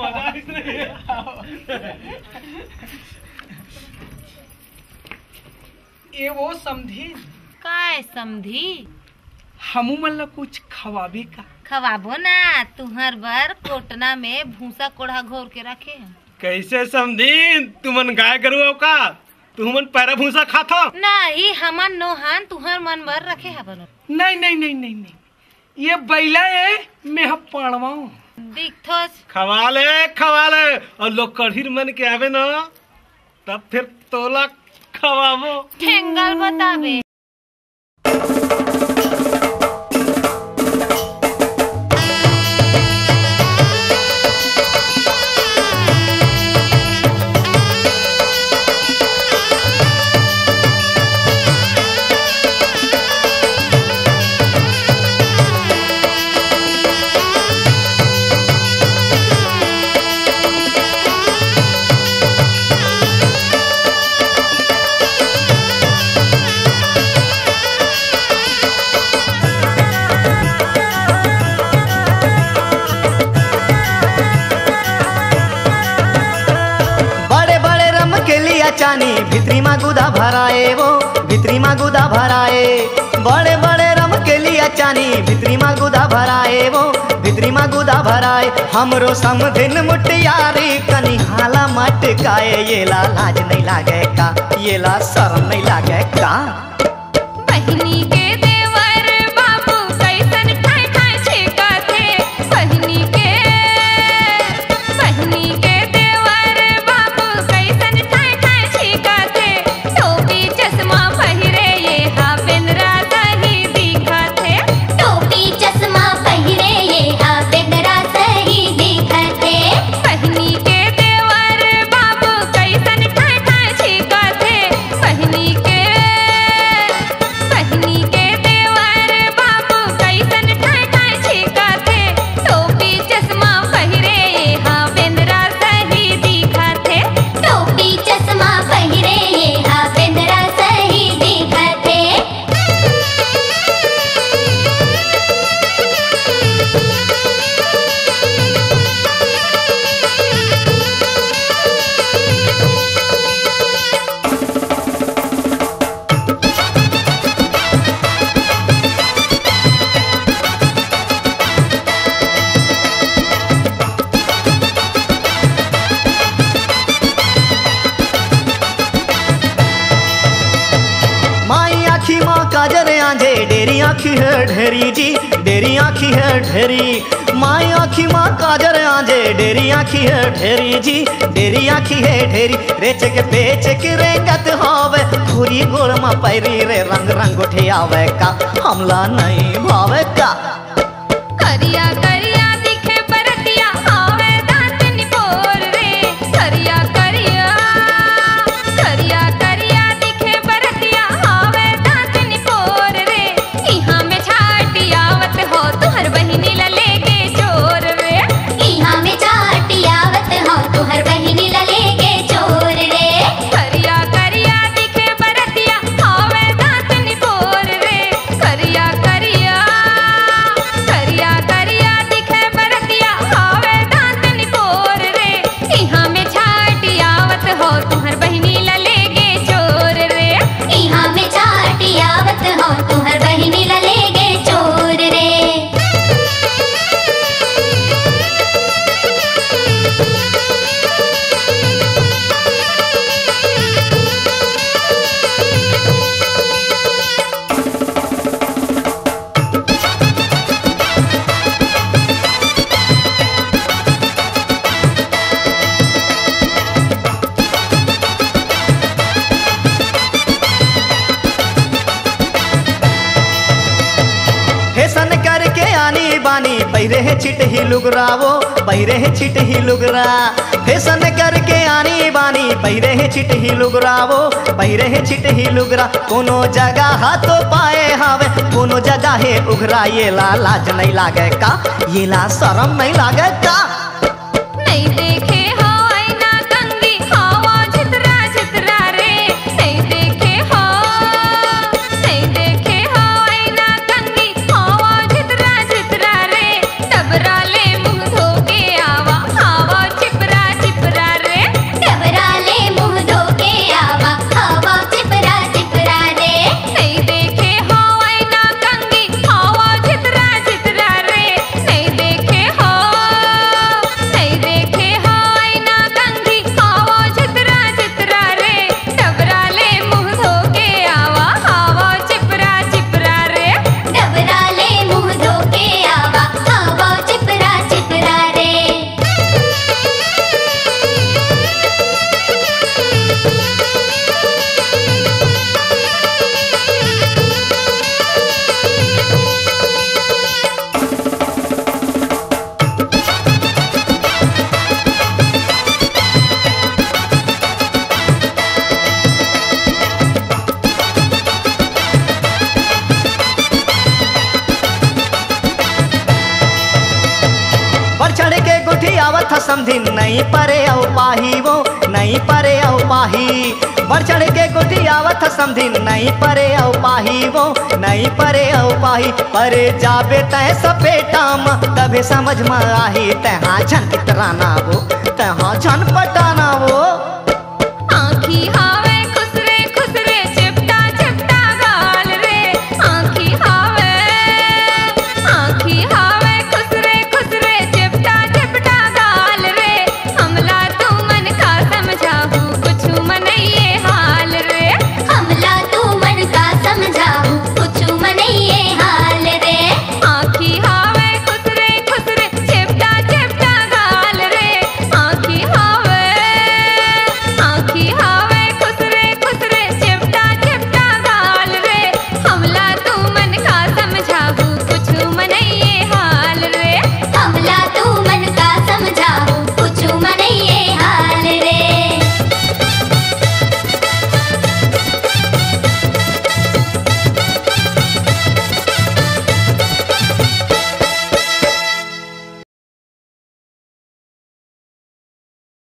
मजा इसलिए ये वो समझी काय समझी हमू मन ला कुछ खवाबे का खवाबो ना तुहर बर कोटना में भूसा कोढ़ा घोर के रखे हैं। कैसे समझी तुमन गाय गरुआ का तुमन पैरा भूसा खाता नहीं हमन नोहान तुहर मन बर रखे है बनो। नहीं नहीं नहीं नहीं नहीं ये बैला है मैं पड़वाऊं दिखथोस खवा ले और लोग कढ़ीर मन के आवे ना तब फिर तोला खवाबो ठेंगल बतावे। चानी भित्री मा गुदा भराए वो भित्री मा गुदा भराए बड़े बड़े रम के लिया चानी भित्री मा गुदा भराए वो भित्री मा गुदा भराए हमरो समधिन मुटियारी कनी हाला मटकाए ये ला लाज नहीं लागे का ये ला शर्म नहीं लागे का बहिनी के देवर बाबू कैसन ठाई ठाई छिका थे बहिनी के देवर बाबू कैसन ठाई ठाई छिका थे टोपी चश्मा पहिरे ये हा बिंदरा सही दिखा थे टोपी चश्मा पहिरे ये हा बिंदरा सही दिखा थे बहिनी के देवर बाबू कैसन ठाई ठाई छिका थे बहिनी के देवर बाबू कैसन ठाई ठाई छिका थे टोपी चश्मा पहिरे ये हा बिंदरा सही दिखा थे टोपी चश्मा पहिरे ये हा बिंदरा सही दिखा थे माई आखी माँ काजर आंजे डेरी आखी है ढेरी जी डेरी आखी है ढेरी माई आखी माँ काजर आंजे डेरी आखी है ढेरी जी डेरी आखी है ढेरी रेच के पेच के रेंगत होवे खुरी गोड़ मा पैरी रे रंग रंग उठे आवे का हमला नहीं भावे का करिया करिया दिखे बरतिया आवे दांत निपोर रे करिया करिया दिखे बरतिया आवे दांत निपोर रे इहाँ में छाटी आवत हो तुहर बहिनी ला लेके चोर रे इहाँ में चाटी आवत हो तुहर बहिनी ला लेके चोर रे करिया करिया दिखे बरतिया आवे दांत निपोर रे करिया करिया दिखे बरतिया आवे दांत निपोर रे इहाँ में छाटी आवत हो तुहर बहिनी ला लेके चोर रे इहाँ में चाटी आवत हो तुहर बहिनी ला लेके चोर रे फैशन करके आनी बानी पहिरे है छिट ही लुगरावो पहिरे है छिट ही लुगरा फैशन करके आनी बानी पहिरे है छिट ही लुगरावो पहिरे है छिट ही लुगरा कोनो जगह हाथों पाए हावे कोनो जगह है उघरा ये ला लाज नहीं लागे का ये ला शर्म नहीं लागे का नहीं देखे हो आईना कंगी हवा झितरा झितरा रे नहीं देखे हो आईना कंगी हवा झितरा झितरा रे तबरा ले मुंह धो के आवा गोटी आवत था समझी नहीं परे औ पाही वो नहीं परे औ पाही बढ़ चढ़ के गोटी आवत था समझी नहीं परे औ पाही वो नहीं परे औ पाही परे जाबे तय सपेटा म तबे समझ में आही तहाँ झन कितराना वो तहाँ झन पटा